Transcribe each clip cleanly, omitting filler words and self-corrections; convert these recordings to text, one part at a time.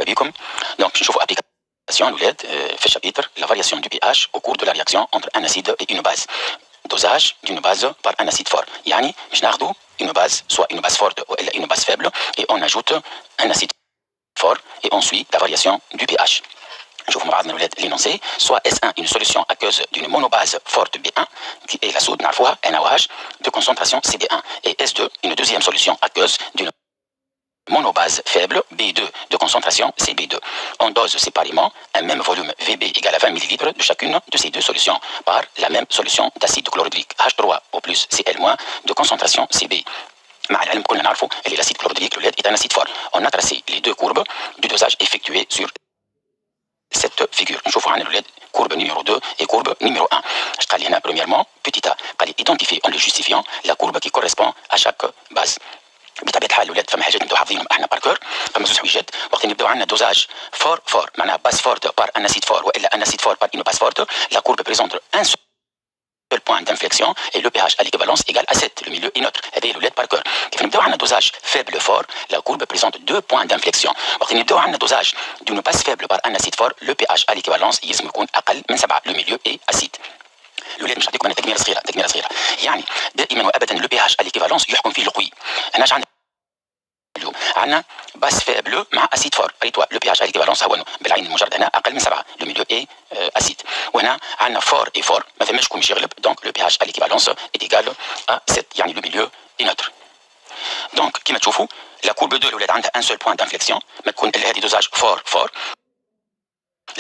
مرحبا بكم. دونك باش نشوفوا ابليكاسيون الاولاد في الشابيتر لا فارياسيون دو بي اش او كور دو لا رياكسيون انتر ان اسيد اي اون باز. dosage d'une base par un acide fort. يعني باش ناخذوا une base, soit une base forte ou une base faible, et on ajoute un acide fort et on suit la variation du pH. نشوفوا مع بعضنا الاولاد l'énoncé. Soit S1 une solution aqueuse d'une monobase forte B1 qui est la soude نعرفوها NaOH de concentration CB1 et S2 une deuxième solution aqueuse d'une monobase faible B2 de concentration CB2. On dose séparément un même volume VB égale à 20 ml de chacune de ces deux solutions par la même solution d'acide chlorhydrique H3 au plus Cl- de concentration CB. مع العلم كلنا نعرفوا اللي l'acide chlorhydrique est un acide fort. On a tracé les deux courbes du dosage effectué sur cette figure. نشوفوا عندنا الاولاد courbe numéro 2 et courbe numéro 1. Je قال لي هنا premièrement petit a قال لي identifier en le justifiant la courbe qui correspond à chaque base. بطبيعه الحال الاولاد فما حاجات نبداو حافظينهم احنا باركور، فما زوج حويجات وقت نبداو عندنا دوزاج فور معناها باس فورت بار ان اسيد فور والا ان اسيد فور بار اون باس فورت، لا كورب بريزونت ان seul point d'inflexion et le pH à l'équivalence égale à 7, le milieu est neutre. هذه الاولاد باركور. كيف نبداو عندنا دوزاج فaible fort, la courbe présente deux points d'inflexion. وقت نبداو عندنا دوزاج d'une base faible par un acide fort, le pH à l'équivalence يلزم يكون اقل من 7، le milieu est acide. الاولاد مش نعطيكم انا تكمله صغيره، يعني دائما وابدا لو بي اتش اليكيفالونس يحكم فيه القوي. انا اش عندنا اليوم؟ عندنا باس فابلو مع اسيد فور، ريتوا لو بي اتش اليكيفالونس هو بالعين المجرد هنا اقل من 7، لو ميليو اي اسيد. وهنا عندنا فور اي فور ما فماش شكون باش يغلب، دونك لو بي اتش اليكيفالونس ايكال ا 7، يعني لو ميليو اي نوتر. دونك كيما تشوفوا لا كورب 2 الاولاد عندها ان سول بوان دانفليكسيون، ما تكون هذه دوزاج فور.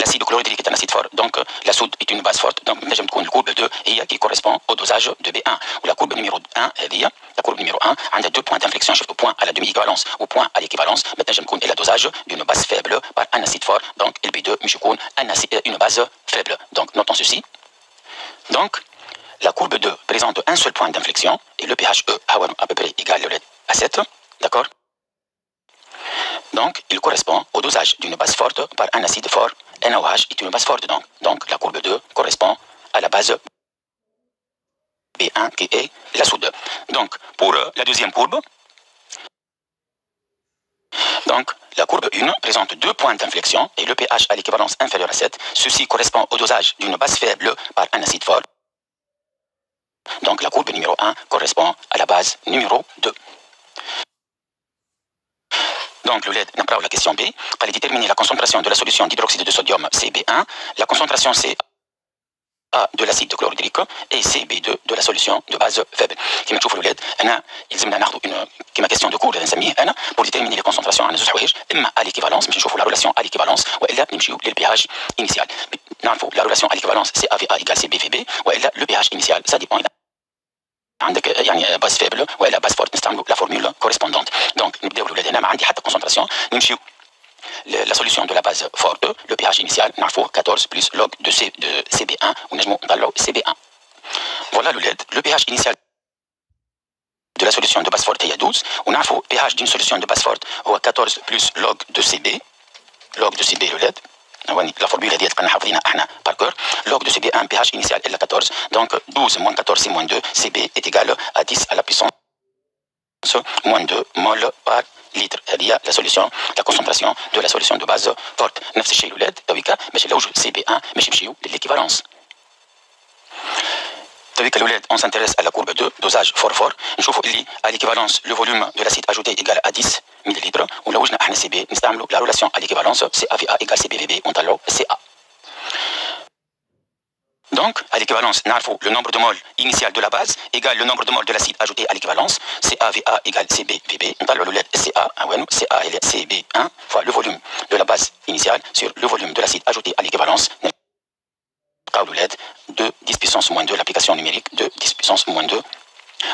L'acide chlorhydrique est un acide fort, donc la soude est une base forte. Donc la courbe 2 هي qui correspond au dosage de B1. Ou la courbe numéro 1 هذه la courbe numéro 1 عندها deux points d'inflexion, شفتوا point à la demi-équivalence ou point à l'équivalence. تنجم تكون إلى dosage d'une base faible par un acide fort. Donc B2 مش يكون une base faible. Donc notons ceci. Donc la courbe 2 présente un seul point d'inflexion et le pH E à peu près égal à 7. D'accord? Donc il correspond au dosage d'une base forte par un acide fort. NaOH est une base forte, donc la courbe 2 correspond à la base B1 qui est la soude. Donc pour la deuxième courbe, donc la courbe 1 présente deux points d'inflexion et le pH à l'équivalence inférieur à 7. Ceci correspond au dosage d'une base faible par un acide fort. Donc la courbe numéro 1 correspond à la base numéro 2. Donc, la question B, pour déterminer la concentration de la solution d'hydroxyde de sodium CB1, la concentration CA de l'acide chlorhydrique et CB2 de la solution de base faible. Comme vous voyez, une question de cours, pour déterminer les concentrations, on a à l'équivalence, mais je la relation à l'équivalence, ou le pH initial. La relation à l'équivalence, c'est AVA égale CBVB, ou le pH initial, ça dépend. عندك يعني باس فيبل والا باس فورت نستعملوا لا فورمولا كوريسبوندونت. دونك نبداو الاولاد هنا ما عندي حتى كونسنتراسيون، نمشيو لا سوليسيون دو لا باز فورت لو بي اتش انيسيال نعرفوه 14 بلس لوغ دو سي بي 1 ونجمو نطلعوا سي بي 1. فوالا الاولاد لو بي اتش انيسيال de la solution de base forte هي 12 ونعرفوا pH d'une solution de base forte هو 14 plus log de CB. log de CB الاولاد la formule هذه تقنا حافظينها احنا باركور. log de CB1 pH initial est 14, donc 12 moins 14 c'est moins 2, CB est égal à 10 à la puissance moins 2 mol par litre. هذه la solution, la concentration de la solution de base forte. نفس الشيء الاولاد تويكا باش نلوجوا CB1 باش نمشيو للإيكيفالونس. تويكا الاولاد on s'intéresse à la courbe 2 dosage fort. نشوفوا اللي à l'équivalence le volume de l'acide ajouté égal à 10 ملل، ولوجنا احنا CB نستعملوا la relation à l'équivalence CAVA égale CBVB ونطلعوا CA. Donc, à l'équivalence, le nombre de moles initial de la base égale le nombre de moles de l'acide ajouté à l'équivalence. CAVA égale CBVB. On parle de CA, CA et CB1 fois le volume de la base initiale sur le volume de l'acide ajouté à l'équivalence. 2 10 puissance moins 2, l'application numérique de 10 puissance moins 2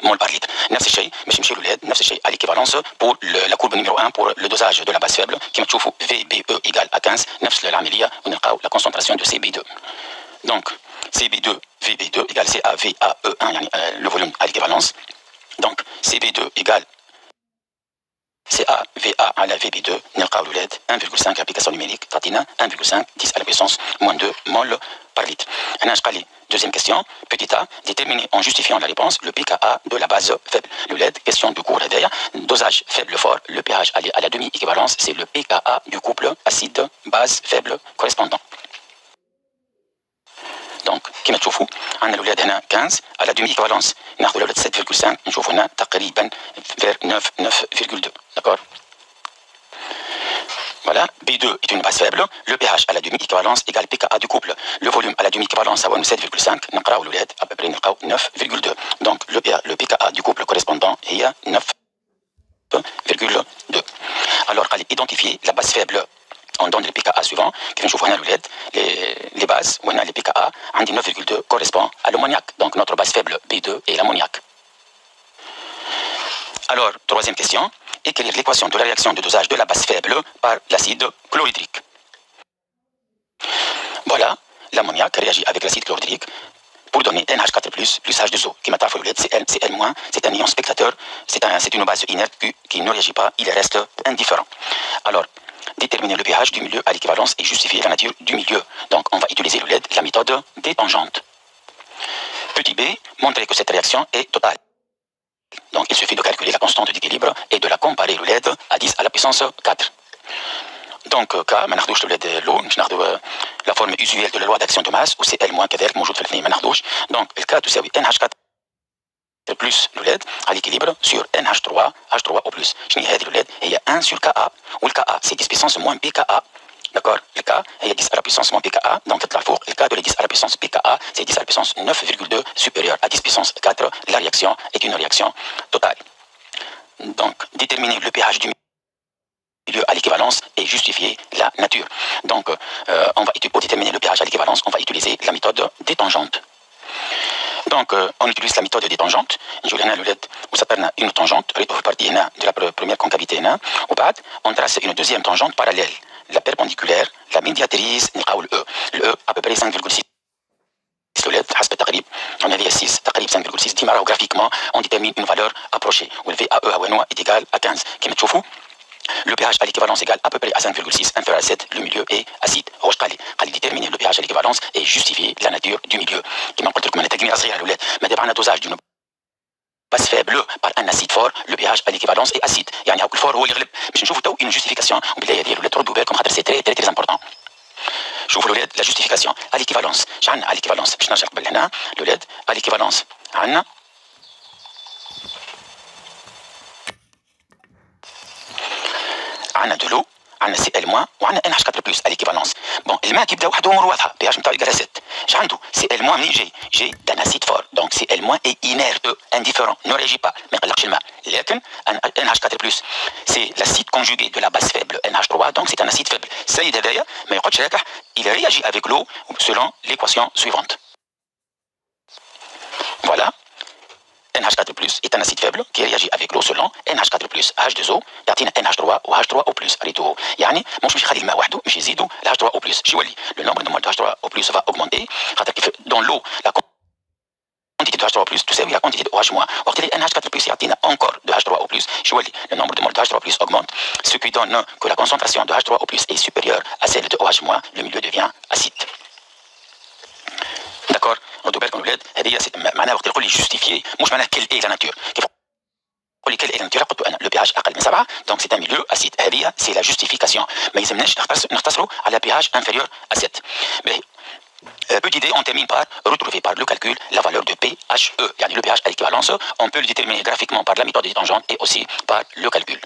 mol par litre. نفس الشيء باش نمشيو للولاد نفس الشيء à l'équivalence pour la courbe numéro 1 pour le dosage de la base faible. كما تشوفوا VBE égale à 15 نفس العملية ونلقاو la concentration de CB2. Donc CB2 VB2 égale CAVAE1 يعني le volume à l'équivalence. Donc CB2 égale CA VA على VB2 نلقاو الولاد 1,5 application numérique تعطينا 1,5 10 à la puissance moins 2 mol par litre. هنا اش قال لي deuxième question petit a déterminer en justifiant la réponse le pKa de la base faible. الولاد question du cours هذايا dosage faible fort le pH à la demi équivalence c'est le pKa du couple acide base faible correspondant. دونك كما تشوفوا عندنا الاولاد هنا 15 على دومي ايكوالونس ناخذوا الاولاد 7,5 نشوفوا هنا تقريبا vers 9,2 d'accord. Voilà, B2 est une base faible, le pH à la demi-équivalence égale pKa du couple. Le volume à la demi-équivalence à 7,5, نقراو الولاد à peu près نلقاو 9,2. Donc le pKa du couple correspondant هي 9,2. Alors قال identifier la base faible. On donne les pKa suivants. كيف نشوفوا هنا الولاد les bases وهنا les pKa عندي 9,2 correspond à l'ammoniac. Donc notre base faible B2 est l'ammoniac. Alors, troisième question, écrire l'équation de la réaction de dosage de la base faible par l'acide chlorhydrique. Voilà, l'ammoniac réagit avec l'acide chlorhydrique pour donner NH4+, plus H2O, qui m'a fait Cl-, c'est un ion spectateur, c'est une base inerte qui ne réagit pas, il reste indifférent. Alors, déterminer le pH du milieu à l'équivalence et justifier la nature du milieu. Donc, on va utiliser la méthode des tangentes. Petit b, montrer que cette réaction est totale. Donc, il suffit de calculer la constante d'équilibre et de la comparer l'OLED à 10 à la puissance 4. Donc, K, ما ناخذوش الولاد لو باش ناخذوا la forme usuelle de la loi d'action de masse و CL- كذلك موجود في الاثنين ما ناخذوش. Donc, الK تساوي NH4 plus l'OLED à l'équilibre sur NH3 H3O+. شنو هي هذه الولاد؟ هي 1 sur Ka والKa c'est 10 puissance moins pKa. D'accord. Le K est 10 à la puissance moins pKa. Donc, le K de 10 à la puissance pKa, c'est 10 à la puissance 9,2 supérieur à 10 puissance 4. La réaction est une réaction totale. Donc, déterminer le pH du milieu à l'équivalence et justifier la nature. Donc, pour déterminer le pH à l'équivalence, on va utiliser la méthode des tangentes. Donc, on utilise la méthode des tangentes. Je vais vous une tangente, partie de la première concavité. On trace une deuxième tangente parallèle. La perpendiculaire, la médiatrice, le E à peu près 5,6. On a dit 6, 5,6. Graphiquement, on détermine une valeur approchée. Où le VAE est égal à 15. Le pH à l'équivalence égale à peu près à 5,6, inférieur à 7, le milieu est acide. Déterminer le pH à l'équivalence et justifier la nature du milieu. Mais un dosage d'une base faible par un acide fort, le pH à l'équivalence est acide. يعني هاك الفور هو اللي يغلب باش نشوفوا une justification وبالله ديالو لا تردوا بالكم خاطر سي تري تري تري امبورطون. شوفوا الاولاد لا جوستيفيكاسيون à l'équivalence. اش عندنا à l'équivalence باش نرجع قبل هنا الاولاد à l'équivalence عندنا de l'eau عندنا Cl- وعندنا NH4+ à l'équivalence. Bon, الماء كيبدا وحده امور واضحه pH نتاعو يقال 7. اش عنده Cl- منين جاي d'un acide fort. Donc Cl- est inerte, indifférent, ne réagit pas, ما يقلقش الماء. لكن NH4+ c'est l'acide conjugué de la base faible NH3, donc c'est un acide faible. السيد هذايا ما يقعدش راكح, il réagit avec l'eau selon l'équation suivante. Voilà. NH4+ est un acide faible qui réagit avec l'eau selon NH4+ H2O يعطينا NH3 و H3O+. ريتو يعني مش يخلي الماء وحده مش يزيدوا ل H3O+. شو يولي le nombre de moles de H3O+ va augmenter خاطر كيف dans l'eau la quantité de H3O+ تساوي la quantité de OH-. وقت اللي NH4+ يعطينا encore de H3O+. شو يولي le nombre de moles de H3O+ augmente, ce qui donne que la concentration de H3O+ est supérieure à celle de OH-, le milieu devient acide. D'accord. ردوا بالكم الاولاد هذه معناها وقت يقول لي جوستيفيي مش معناها كل اي لا ناتور. كيف يقول لي كل اي ناتور قلت انا لو بي اش اقل من 7 دونك سي ان ميليو اسيد. هذه سي لا جوستيفيكاسيون. ما يلزمناش نختصروا على بي اش انفيريور ا 7. Petit d, on termine par retrouver par le calcul la valeur de pHe. يعني le pH à l'équivalence, on peut le déterminer graphiquement par la méthode des tangentes et aussi par le calcul.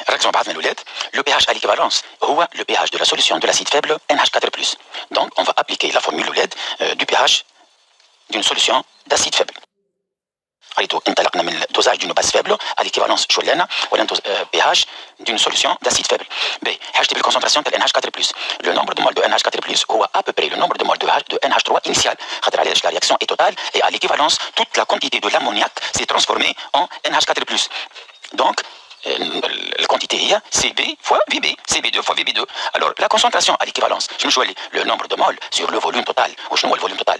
ركزوا بعضنا الولاد. Le pH à l'équivalence هو le pH de la solution de l'acide faible NH4+. Donc on va appliquer la formule الولاد du pH d'une solution d'acide faible. ريتو انطلقنا من dosage d'une base faible à l'équivalence شو لنا ولا pH d'une solution d'acide faible. B حاجتي بالconcentration تاع NH4+. Le nombre de moles de NH4+ هو à peu près le nombre de moles de NH3 initial. خاطر علاش la réaction est totale et à l'équivalence toute la quantité de l'ammoniac s'est transformée en NH4+. Donc la quantité هي CB fois VB, CB2 fois VB2. Alors la concentration à l'équivalence, je me choisis le nombre de moles sur le volume total. Ou je le volume total.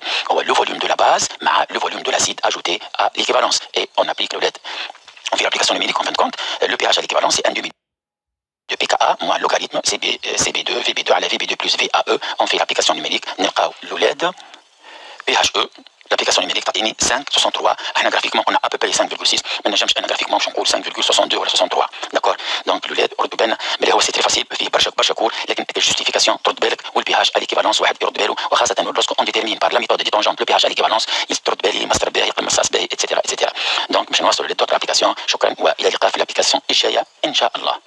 Le volume de la base, le volume de l'acide ajouté à l'équivalence. Et on applique le LED. On fait l'application numérique en fin de compte. Le pH à l'équivalent, c'est 1 demi de pKa moins logarithme CB2, VB2 à la VB2 plus VAE. On fait l'application numérique. نلقاو الولاد PHE. L'application numérique تعطيني 5.63. احنا graphiquement on a à peu près 5.6. ما نجمش انا graphiquement باش نقول 5.62 ولا 63. داكور. دونك الولاد ردوا بالنا ملي هو سي تري فاسيل فيه برشا كور لكن الجوستيفيكاسيون ترد بالك والبي اتش على ليكيفالونس واحد يرد باله وخاصه لوسكو اون ديتيرمين بار لا ميثود دي تونجونت لو بي اتش على ليكيفالونس ترد بالي ماستر باهي مصاص باهي اتسيتيرا اتسيتيرا. دونك باش نواصلوا للدوتر ابليكاسيون. شكرا والى اللقاء في الابليكاسيون الجايه ان شاء الله.